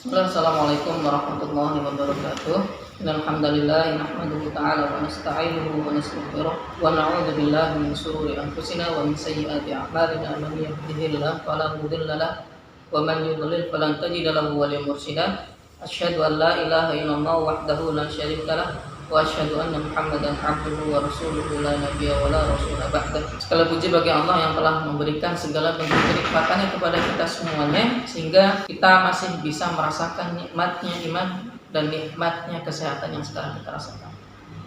Assalamualaikum warahmatullahi wabarakatuh. Alhamdulillah nahmaduhu ta'ala wa nasta'inuhu wa nastaghfiruh wa na'udzu billahi min shururi anfusina wa min sayyiati a'malina man yahdihillahu fala mudilla lahu wa man yudlil falan tajida lahu waliyyan mursyida. Asyhadu an la ilaha illallah wahdahu la syarika lahu wa asyhadu anna Muhammadan abduhu wa rasuluhu la nabiyya wa la rasula ba'da. Segala puji bagi Allah yang telah memberikan segala bentuk kenikmatannya kepada kita semuanya sehingga kita masih bisa merasakan nikmatnya iman dan nikmatnya kesehatan yang sekarang kita rasakan.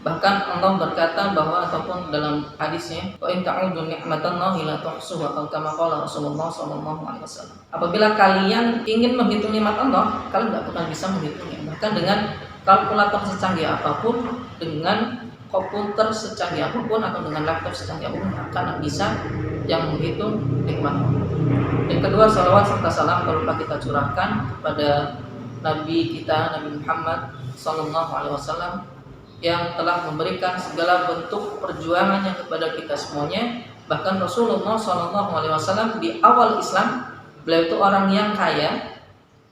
Bahkan Allah berkata bahwa ataupun dalam hadisnya, wa in ta'udu ni'matallahi la tuhsuha atau kama qala Rasulullah sallallahu alaihi wasallam. Apabila kalian ingin menghitung nikmat Allah, kalian tidak akan bisa menghitungnya. Bahkan dengan kalkulator secanggih apapun, dengan komputer secanggih apapun, atau dengan laptop secanggih apapun akan bisa yang menghitung nikmat Allah. Yang kedua, salawat serta salam tak lupa kita curahkan kepada Nabi kita, Nabi Muhammad sallallahu alaihi wasallam, yang telah memberikan segala bentuk perjuangannya kepada kita semuanya. Bahkan Rasulullah sallallahu alaihi wasallam di awal Islam, beliau itu orang yang kaya,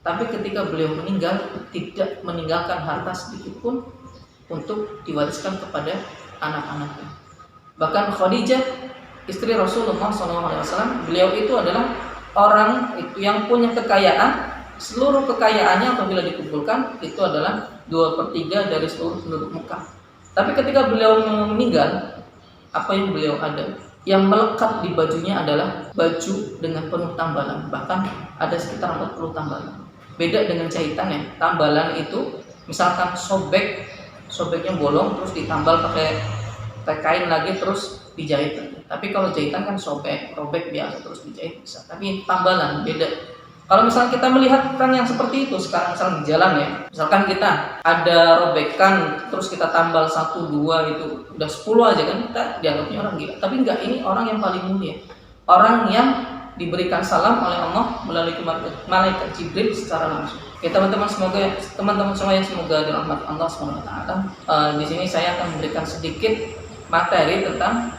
tapi ketika beliau meninggal tidak meninggalkan harta sedikit pun untuk diwariskan kepada anak-anaknya. Bahkan Khadijah, istri Rasulullah SAW, beliau itu adalah orang itu yang punya kekayaan. Seluruh kekayaannya apabila dikumpulkan itu adalah 2/3 dari seluruh penduduk Mekah. Tapi ketika beliau meninggal, apa yang beliau ada? Yang melekat di bajunya adalah baju dengan penuh tambalan. Bahkan ada sekitar 40 tambalan. Beda dengan jahitan ya. Tambalan itu misalkan sobeknya bolong terus ditambal pakai kain lagi terus dijahit lagi. Tapi kalau jahitan kan robek biasa terus dijahit bisa. Tapi tambalan beda. Kalau misalnya kita melihat orang yang seperti itu sekarang misalnya di jalan ya, misalkan kita ada robekan terus kita tambal 1, 2 itu udah 10 aja kan kita dianggapnya orang gila. Tapi enggak, ini orang yang paling mulia. Orang yang diberikan salam oleh Allah melalui malaikat Jibril secara langsung. Oke teman-teman, semoga teman-teman semuanya semoga dirahmati Allah SWT. Di sini saya akan memberikan sedikit materi tentang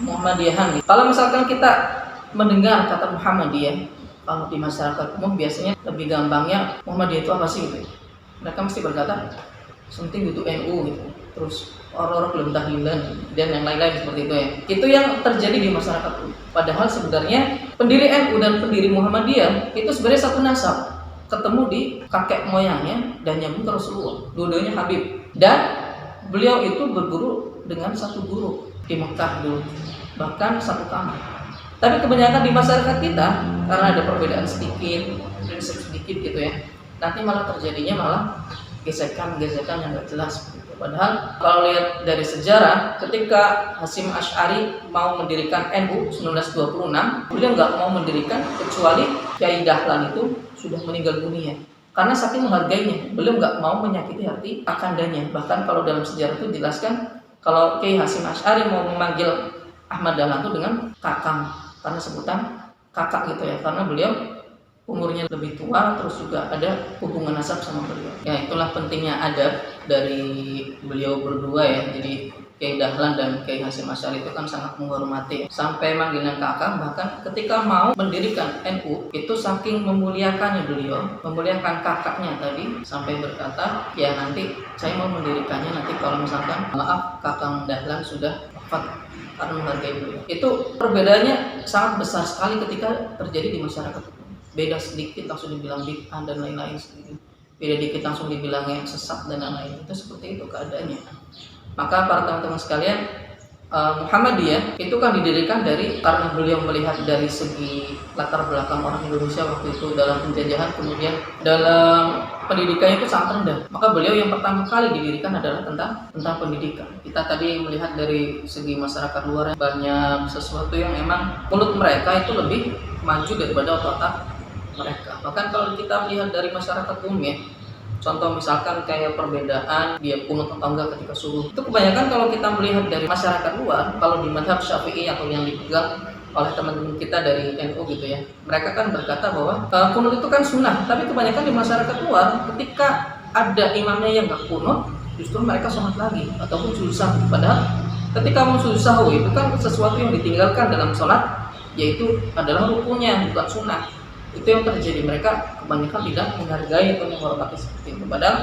Muhammadiyahan. Kalau misalkan kita mendengar kata Muhammadiyah, kalau di masyarakat umum biasanya lebih gampangnya Muhammadiyah itu apa sih gitu. Mereka mesti berkata something itu NU gitu. Terus orang-orang belum tahlilan dan yang lain-lain seperti itu ya. Itu yang terjadi di masyarakat umum. Padahal sebenarnya pendiri NU dan pendiri Muhammadiyah itu sebenarnya satu nasab. Ketemu di kakek moyangnya dan nyambung ke Rasulullah. Dua-duanya Habib. Dan beliau itu berguru dengan satu guru di Mekah dulu. Bahkan satu kamar. Tapi kebanyakan di masyarakat kita karena ada perbedaan sedikit, prinsip sedikit gitu ya, nanti malah terjadinya gesekan-gesekan yang gak jelas. Padahal kalau lihat dari sejarah, ketika Hasyim Asy'ari mau mendirikan NU 1926, beliau nggak mau mendirikan kecuali Kyai Dahlan itu sudah meninggal dunia. Karena saking menghargainya, beliau nggak mau menyakiti hati akandanya. Bahkan kalau dalam sejarah itu dijelaskan kalau Kyai Hasyim Asy'ari mau memanggil Ahmad Dahlan itu dengan kakang, karena sebutan kakak gitu ya, karena beliau umurnya lebih tua, terus juga ada hubungan nasab sama beliau. Ya itulah pentingnya adab dari beliau berdua ya. Jadi Kyai Dahlan dan Kyai Hasyim Asy'ari itu kan sangat menghormati sampai manggilnya kakak. Bahkan ketika mau mendirikan NU itu saking memuliakannya beliau, memuliakan kakaknya tadi sampai berkata ya nanti saya mau mendirikannya nanti kalau misalkan maaf kakang Dahlan sudah wafat, karena menghargai beliau. Itu perbedaannya sangat besar sekali ketika terjadi di masyarakat. Beda sedikit langsung dibilang bid'ah dan lain-lain sedikit. Beda dikit langsung dibilangnya sesat dan lain-lain. Itu seperti itu keadaannya. Maka para teman-teman sekalian, Muhammadiyah itu kan didirikan karena beliau melihat dari segi latar belakang orang Indonesia waktu itu dalam penjajahan, kemudian dalam pendidikannya itu sangat rendah. Maka beliau yang pertama kali didirikan adalah tentang pendidikan. Kita tadi melihat dari segi masyarakat luar banyak sesuatu yang memang mulut mereka itu lebih maju daripada otak mereka. Bahkan kalau kita melihat dari masyarakat umum ya, contoh misalkan kayak perbedaan dia kunut atau enggak ketika subuh, itu kebanyakan kalau kita melihat dari masyarakat luar, kalau di mazhab Syafi'i atau yang dipegang oleh teman-teman kita dari NU gitu ya, mereka kan berkata bahwa kunut itu kan sunnah. Tapi kebanyakan di masyarakat luar ketika ada imamnya yang nggak kunut, justru mereka sholat lagi ataupun sujud sahwi. Padahal ketika mau sujud sahwi itu kan sesuatu yang ditinggalkan dalam sholat, yaitu adalah rukunnya bukan sunnah. Itu yang terjadi, mereka kebanyakan tidak menghargai atau menghormati seperti itu. Padahal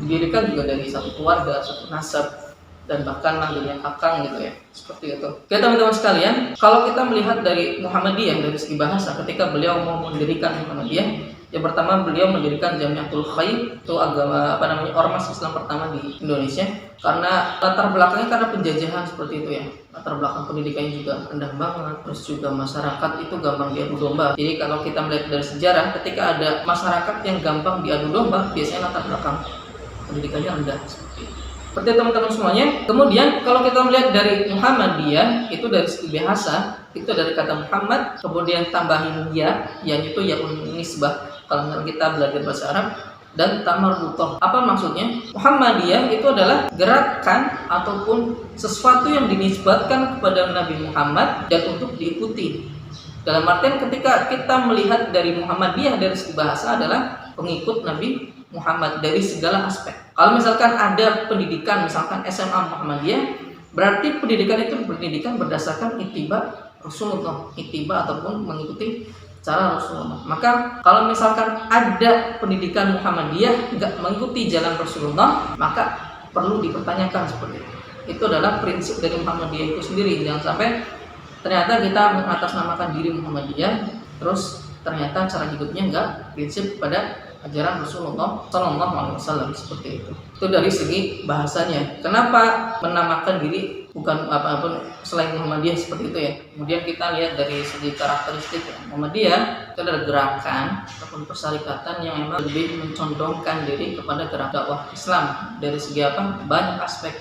didirikan juga dari satu keluarga, satu nasab, dan bahkan manggilnya kakang gitu ya, seperti itu. Oke teman-teman sekalian, kalau kita melihat dari Muhammadiyah dari segi bahasa, ketika beliau mau mendirikan Muhammadiyah, yang pertama beliau mendirikan Jamiatul Khair, itu agama ormas Islam pertama di Indonesia, karena latar belakangnya karena penjajahan seperti itu ya. Latar belakang pendidikannya juga rendah banget, terus juga masyarakat itu gampang diadu domba. Jadi kalau kita melihat dari sejarah, ketika ada masyarakat yang gampang diadu domba, biasanya latar belakang pendidikannya rendah seperti itu. Seperti teman-teman semuanya. Kemudian kalau kita melihat dari Muhammadiyah, itu dari segi bahasa, itu dari kata Muhammad, kemudian tambahin ya, yang itu yaun nisbah kalau kita belajar bahasa Arab, dan tamarrutoh. Apa maksudnya? Muhammadiyah itu adalah gerakan ataupun sesuatu yang dinisbatkan kepada Nabi Muhammad dan untuk diikuti. Dalam artian ketika kita melihat dari Muhammadiyah dari segi bahasa adalah pengikut Nabi Muhammad dari segala aspek. Kalau misalkan ada pendidikan, misalkan SMA Muhammadiyah, berarti pendidikan itu pendidikan berdasarkan ittiba Rasulullah, ittiba ataupun mengikuti cara Rasulullah. Maka kalau misalkan ada pendidikan Muhammadiyah nggak mengikuti jalan Rasulullah, maka perlu dipertanyakan seperti itu. Itu adalah prinsip dari Muhammadiyah itu sendiri. Jangan sampai ternyata kita mengatasnamakan diri Muhammadiyah, terus ternyata cara hidupnya nggak prinsip pada ajaran Rasulullah Sallallahu Alaihi Wasallam seperti itu. Itu dari segi bahasanya. Kenapa menamakan diri bukan apa-apa selain Muhammadiyah seperti itu ya? Kemudian kita lihat dari segi karakteristik Muhammadiyah, itu adalah gerakan ataupun persyarikatan yang memang lebih mencondongkan diri kepada gerak dakwah Islam. Dari segi apa? Banyak aspek.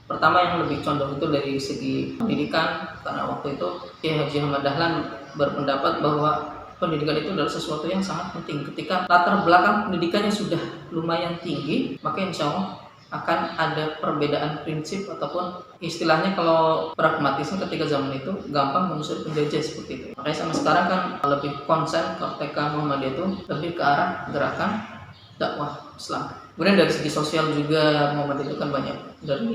Pertama yang lebih condong itu dari segi pendidikan, karena waktu itu Kiai Haji Ahmad Dahlan berpendapat bahwa pendidikan itu adalah sesuatu yang sangat penting. Ketika latar belakang pendidikannya sudah lumayan tinggi, maka insya Allah akan ada perbedaan prinsip ataupun istilahnya kalau pragmatisnya ketika zaman itu gampang mengusir penjajah seperti itu. Makanya sama sekarang kan lebih konsen TK Muhammadiyah itu lebih ke arah gerakan dakwah Islam. Kemudian dari segi sosial juga Muhammadiyah itu kan banyak dari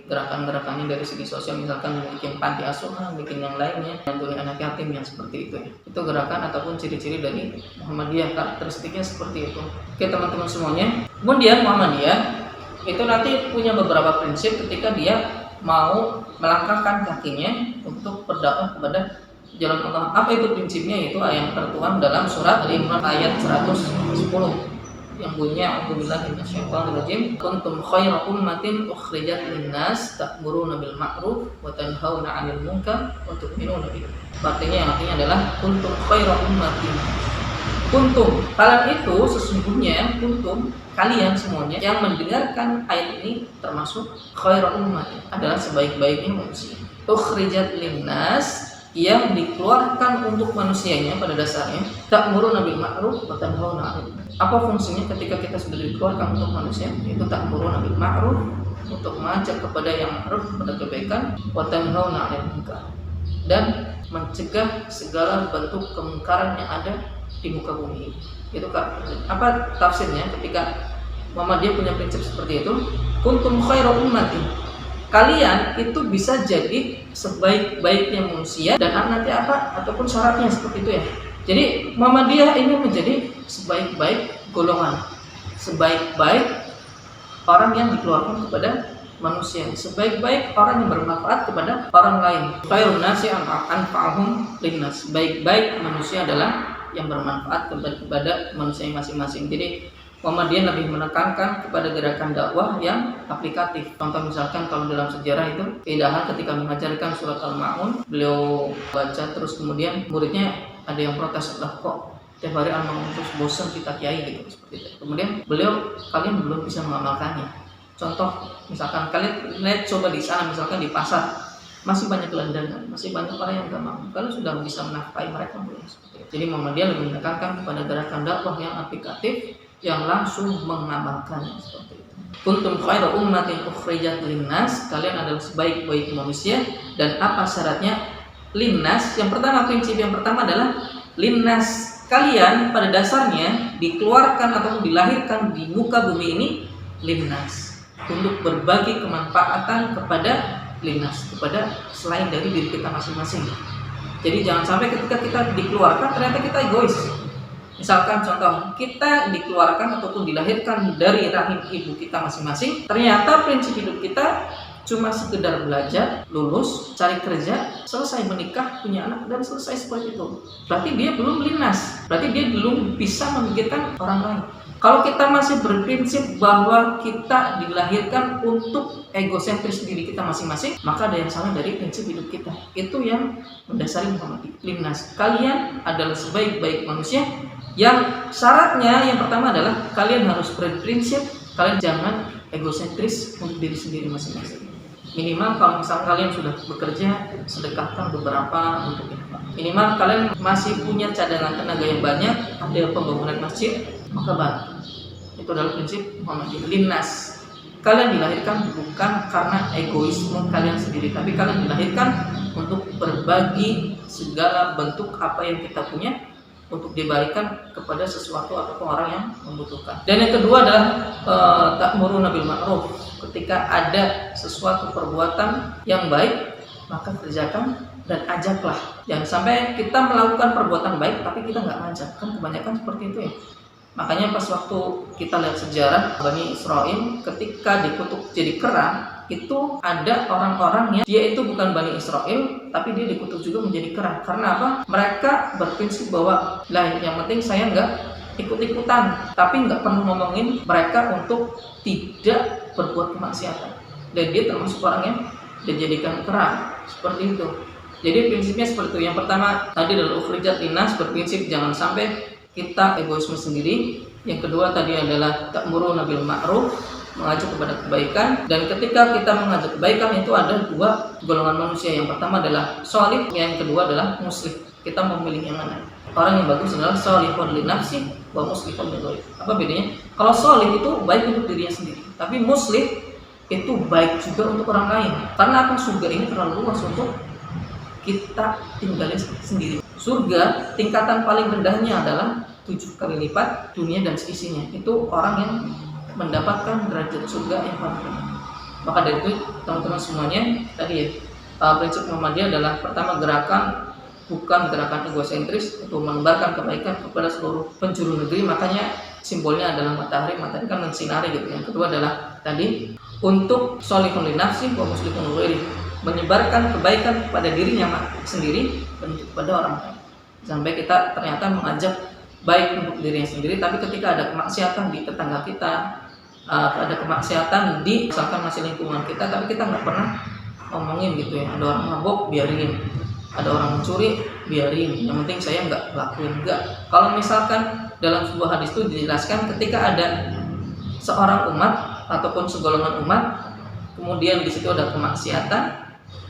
gerakan-gerakannya dari segi sosial, misalkan bikin panti asuhan, bikin yang lainnya, bantuin anak yatim yang seperti itu ya. Itu gerakan ataupun ciri-ciri dari Muhammadiyah, karakteristiknya seperti itu. Oke teman-teman semuanya. Kemudian Muhammadiyah itu nanti punya beberapa prinsip ketika dia mau melangkahkan kakinya untuk berdakwah kepada jalan Allah. Apa itu prinsipnya? Itu yang tertuang dalam surat Al-Imran ayat 110 yang bunyinya a'udzubillahi minasyaitonirrajim, kuntum khayra ummatin ukhrijat linnas ta'muruna bil ma'ruf wa tanhauna 'anil munkar wa tu'minuna billah. Artinya yang artinya adalah kuntum khayra ummatin. Kuntum, kalian itu sesungguhnya kuntum, kalian semuanya yang mendengarkan ayat ini termasuk khayra ummatin, adalah sebaik-baiknya manusia. Ukhrijat linnas, yang dikeluarkan untuk manusianya pada dasarnya, ta'muruna bil ma'ruf wa tanhauna 'anil munkar. Apa fungsinya ketika kita sudah dikeluarkan untuk manusia? Itu ta'muruna bil ma'ruf, untuk mengajak kepada yang ma'ruf, kepada kebaikan, wa tanhauna 'anil munkar, dan mencegah segala bentuk kemungkaran yang ada di muka bumi. Itu apa tafsirnya ketika Muhammadiyah punya prinsip seperti itu? Kuntum khairu ummatin, kalian itu bisa jadi sebaik-baiknya manusia, dan nanti apa ataupun syaratnya seperti itu ya. Jadi Muhammadiyah ini menjadi sebaik-baik golongan, sebaik-baik orang yang dikeluarkan kepada manusia, sebaik-baik orang yang bermanfaat kepada orang lain. Khairun nasi anfa'uhum linnas, baik-baik manusia adalah yang bermanfaat kepada manusia masing-masing. Jadi Muhammadiyah lebih menekankan kepada gerakan dakwah yang aplikatif. Contoh misalkan kalau dalam sejarah itu Kiai ketika mengajarkan surat Al-Ma'un, beliau baca terus kemudian muridnya ada yang protes, lah kok tiap hari Al-Ma'un terus bosan kita kiai gitu seperti itu. Kemudian kalian belum bisa mengamalkannya. Contoh misalkan kalian lihat coba di sana, misalkan di pasar masih banyak gelandangan, masih banyak orang yang gak mampu, kalian sudah bisa menafkahi mereka belum? Jadi Muhammadiyah lebih menekankan kepada gerakan dakwah yang aplikatif, yang langsung mengamalkannya seperti itu. Kuntum khairu ummatin ukhrijat linnas, kalian adalah sebaik-baik manusia. Dan apa syaratnya? Linnas, yang pertama, prinsip yang pertama adalah linnas, kalian pada dasarnya dikeluarkan atau dilahirkan di muka bumi ini linnas, untuk berbagi kemanfaatan kepada linnas, kepada selain dari diri kita masing-masing. Jadi jangan sampai ketika kita dikeluarkan ternyata kita egois. Misalkan contoh, kita dikeluarkan ataupun dilahirkan dari rahim ibu kita masing-masing, ternyata prinsip hidup kita cuma sekedar belajar, lulus, cari kerja, selesai menikah, punya anak, dan selesai seperti itu. Berarti dia belum linas, berarti dia belum bisa memikirkan orang lain. Kalau kita masih berprinsip bahwa kita dilahirkan untuk egosentris diri kita masing-masing, maka ada yang salah dari prinsip hidup kita. Itu yang mendasari Muhammadiyah. Limnas, kalian adalah sebaik-baik manusia yang syaratnya yang pertama adalah kalian harus berprinsip, kalian jangan egosentris untuk diri sendiri masing-masing. Minimal kalau misalnya kalian sudah bekerja, sedekahkan beberapa untuk infak. Minimal kalian masih punya cadangan tenaga yang banyak, ada pembangunan masjid, maka bantu. Itu adalah prinsip Muhammadiyah. Linnas, kalian dilahirkan bukan karena egoisme kalian sendiri, tapi kalian dilahirkan untuk berbagi segala bentuk apa yang kita punya untuk diberikan kepada sesuatu ataupun orang yang membutuhkan. Dan yang kedua adalah ta'muruna bil ma'ruf. Ketika ada sesuatu perbuatan yang baik, maka kerjakan dan ajaklah. Jangan sampai kita melakukan perbuatan baik tapi kita nggak ngajak. Kan kebanyakan seperti itu ya. Makanya pas waktu kita lihat sejarah Bani Israel ketika dikutuk jadi kera, itu ada orang-orang yang dia itu bukan Bani Israel tapi dia dikutuk juga menjadi kera. Karena apa? Mereka berprinsip bahwa lah yang penting saya nggak ikut-ikutan, tapi nggak pernah ngomongin mereka untuk tidak berbuat kemaksiatan. Dan dia termasuk orang yang dijadikan kera seperti itu. Jadi prinsipnya seperti itu. Yang pertama tadi adalah ukhrijat linnas, berprinsip jangan sampai kita egoisme sendiri. Yang kedua tadi adalah ta'muruna bil ma'ruf, mengajak kepada kebaikan. Dan ketika kita mengajak kebaikan itu ada dua golongan manusia. Yang pertama adalah sholih, yang kedua adalah muslih. Kita memilih yang mana? Orang yang bagus adalah sholihun li nafsi wa muslihun li ghairi. Apa bedanya? Kalau sholih itu baik untuk dirinya sendiri, tapi muslih itu baik juga untuk orang lain. Karena apa? Surga ini terlalu luas untuk kita tinggalin sendiri. Surga tingkatan paling rendahnya adalah 7 kali lipat dunia dan seisinya. Itu orang yang mendapatkan derajat surga yang paling rendah. Maka dari itu teman-teman semuanya tadi ya, prinsip Muhammadiyah adalah pertama gerakan bukan gerakan egosentris untuk menebarkan kebaikan kepada seluruh penjuru negeri. Makanya simbolnya adalah matahari kan mensinari gitu. Yang kedua adalah tadi untuk sholihun li nafsi wa muslihun li ghairi, menyebarkan kebaikan kepada dirinya sendiri dan kepada orang lain. Sampai kita ternyata mengajak baik untuk dirinya sendiri, tapi ketika ada kemaksiatan di tetangga kita, ada kemaksiatan di misalkan masih lingkungan kita, tapi kita nggak pernah ngomongin gitu ya. Ada orang mabuk, biarin. Ada orang mencuri, biarin. Yang penting saya nggak lakuin. Enggak. Kalau misalkan dalam sebuah hadis itu dijelaskan ketika ada seorang umat ataupun segolongan umat, kemudian di situ ada kemaksiatan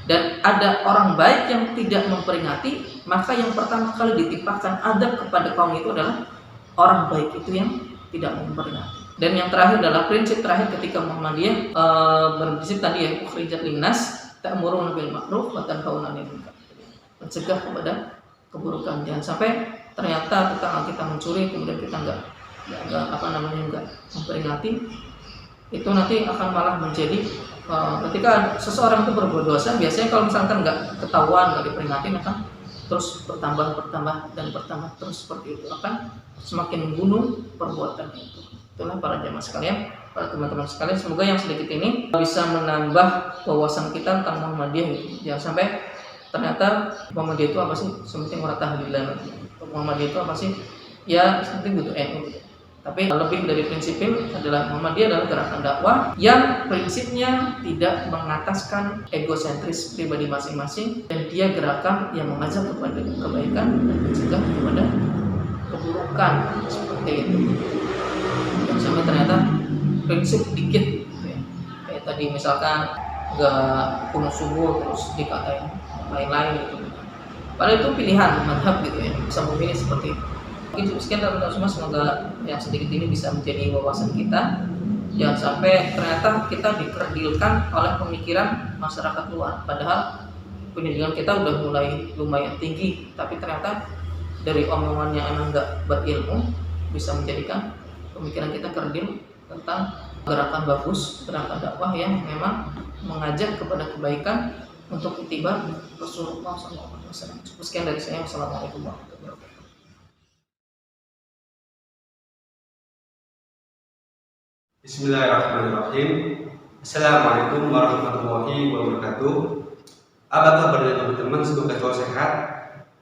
dan ada orang baik yang tidak memperingati, maka yang pertama kali ditimpakan adab kepada kaum itu adalah orang baik itu yang tidak memperingati. Dan yang terakhir adalah prinsip terakhir ketika Muhammadiyah berprinsip tadi ya, ukhrijat linnas ta'muruna bil ma'ruf wa tanhauna 'anil munkar. Mencegah kepada keburukan. Jangan sampai ternyata tetangga kita mencuri kemudian kita nggak memperingati. Itu nanti akan malah menjadi ketika seseorang itu berbuat dosa, biasanya kalau misalkan nggak ketahuan, nggak diperingatin akan terus bertambah terus seperti itu, akan semakin membunuh perbuatan itu. Itulah para jamaah sekalian, para teman-teman sekalian, semoga yang sedikit ini bisa menambah wawasan kita tentang Muhammadiyah. Jangan sampai ternyata Muhammadiyah itu apa sih? Sementing orang tahlilan. Muhammadiyah itu apa sih? Ya seperti butuh NU. Tapi lebih dari prinsipil adalah Muhammadiyah adalah gerakan dakwah yang prinsipnya tidak mengataskan egosentris pribadi masing-masing, dan dia gerakan yang mengajak kepada kebaikan dan mencegah kepada keburukan seperti itu. Dan sampai ternyata prinsip dikit gitu ya. Kayak tadi misalkan nggak kunut subuh terus dikatain lain-lain gitu. Padahal itu pilihan madhab gitu ya, bisa memilih seperti itu. Mungkin sekian teman-teman semua, semoga yang sedikit ini bisa menjadi wawasan kita. Jangan sampai ternyata kita dikerdilkan oleh pemikiran masyarakat luar, padahal pendidikan kita udah mulai lumayan tinggi, tapi ternyata dari omongan yang emang nggak berilmu bisa menjadikan pemikiran kita kerdil tentang gerakan bagus, gerakan dakwah yang memang mengajak kepada kebaikan untuk ittiba Rasulullah SAW. Sekian dari saya. Wassalamualaikum warahmatullahi wabarakatuh. Bismillahirrahmanirrahim. Assalamualaikum warahmatullahi wabarakatuh. Apa kabarnya teman-teman? Semoga selalu sehat.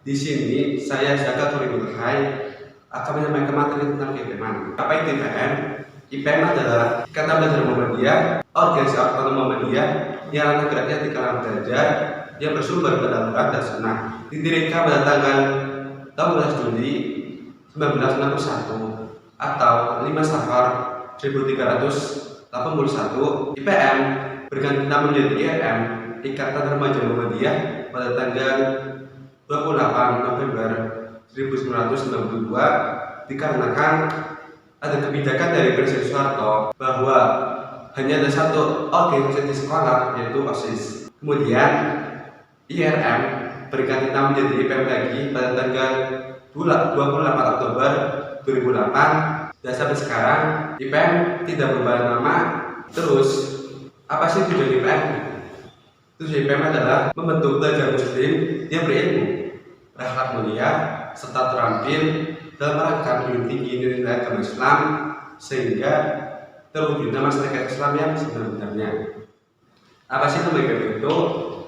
Di sini saya Zaka Turibul Hai akan menyampaikan materi tentang IPM. Apa itu IPM? IPM adalah Ikatan Belajar Muhammadiyah, organisasi otonom Muhammadiyah yang anak geraknya di kalangan belajar yang bersumber pada Al-Quran dan Sunnah. Didirikan pada tanggal 18 Juli 1961 atau 5 Safar 1381. IPM berganti nama menjadi IRM, Ikatan Remaja Muhammadiyah, pada tanggal 28 November 1992 dikarenakan ada kebijakan dari Presiden Soeharto bahwa hanya ada satu organisasi di sekolah, yaitu OSIS. Kemudian IRM berganti nama menjadi IPM lagi pada tanggal 28 Oktober 2008 dan sampai sekarang IPM tidak berubah nama. Terus apa sih tujuan IPM? Tujuan IPM adalah membentuk pelajar muslim yang berilmu, berakhlak mulia, serta terampil dalam rangka menjunjung tinggi nilai agama Islam sehingga terwujudnya masyarakat Islam yang sebenarnya. Apa sih nama IPM itu?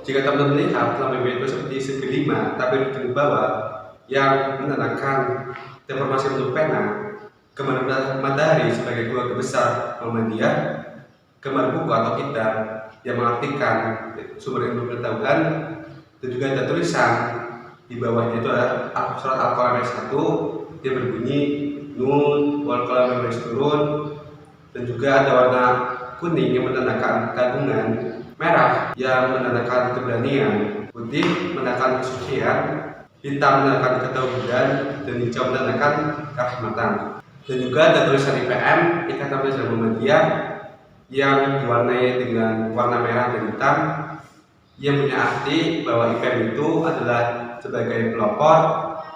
Jika teman-teman melihat nama IPM itu seperti segi 5 tapi di bawah yang menandakan deformasi bentuk pena, gambar matahari sebagai keluarga besar Muhammadiyah, gambar buku atau kitab yang mengartikan sumber ilmu pengetahuan, dan juga ada tulisan di bawahnya itu ada surat Al-Qalam ayat 1 yang berbunyi Nun wal qalam mimma yasturun, dan juga ada warna kuning yang menandakan kandungan, merah yang menandakan keberanian, putih menandakan kesucian, hitam menandakan ketauhidan, dan hijau menandakan kerahmatan. Dan juga ada tulisan IPM, Ikatan Belajar Muhammadiyah, yang diwarnai dengan warna merah dan hitam, yang punya arti bahwa IPM itu adalah sebagai pelopor,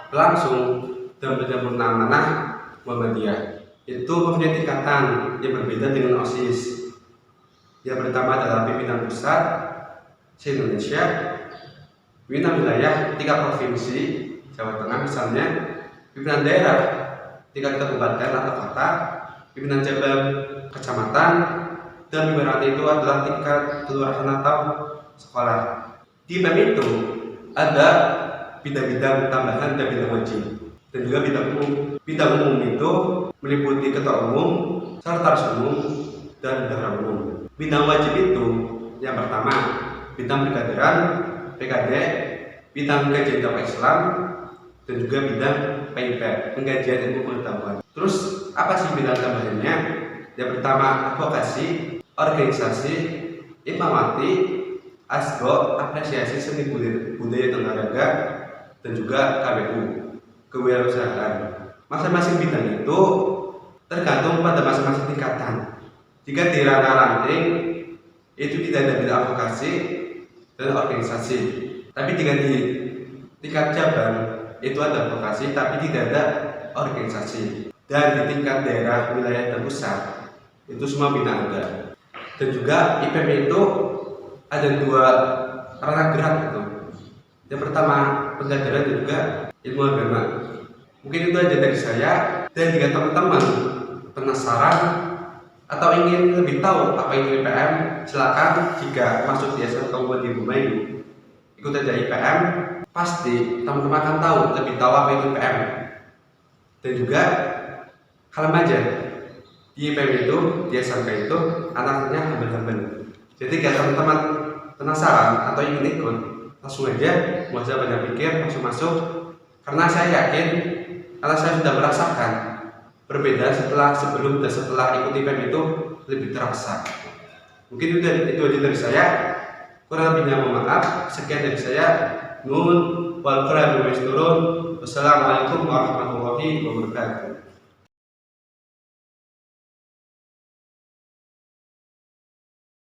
pelangsung, dan penempurna amanah Muhammadiyah. Itu mempunyai tingkatan yang berbeda dengan OSIS. Yang pertama adalah pimpinan pusat se-Indonesia, pimpinan wilayah 3 provinsi, Jawa Tengah misalnya, pimpinan daerah tingkat kabupaten atau kota, pimpinan cabang kecamatan, dan pimpinan itu adalah tingkat kelurahan atau sekolah. Di IPM itu ada bidang-bidang tambahan dan bidang wajib, dan juga bidang umum. Bidang umum itu meliputi ketua umum, sekretaris umum, dan bendahara umum. Bidang wajib itu yang pertama bidang brigadiran, PKD, bidang kajian dakwah Islam, dan juga bidang PIP, pengkajian ilmu pengetahuan. Terus apa sih bidang tambahannya? Yang pertama advokasi, organisasi, imamati, asgo, apresiasi seni budaya dan olahraga, dan juga KBU, kewirausahaan. Masing-masing bidang itu tergantung pada masing-masing tingkatan. Jika di ranah ranting itu tidak ada bidang advokasi dan organisasi, tapi jika di tingkat cabang itu ada advokasi tapi tidak ada organisasi, dan di tingkat daerah, wilayah, dan pusat itu semua bina ada. Dan juga IPM itu ada 2 ranah gerak itu. Yang pertama pembelajaran dan juga ilmu agama. Mungkin itu aja dari saya, dan jika teman-teman penasaran atau ingin lebih tahu apa itu IPM, silakan jika masuk di SMA Kabupaten Bumayu ikut aja IPM, pasti teman-teman akan tahu lebih tahu apa itu IPM. Dan juga kalem aja, di IPM itu, di SMK itu anaknya humble-humble. Jadi jika teman-teman penasaran atau ingin ikut, langsung aja, nggak usah banyak pikir, langsung masuk. Karena saya yakin, karena saya sudah merasakan berbeda sebelum dan setelah ikut IPM itu lebih terasa. Mungkin itu aja dari saya. Kurang lebihnya mohon maaf. Sekian dari saya. Nun wal qalam mimma yasturun. Wassalamualaikum warahmatullahi wabarakatuh.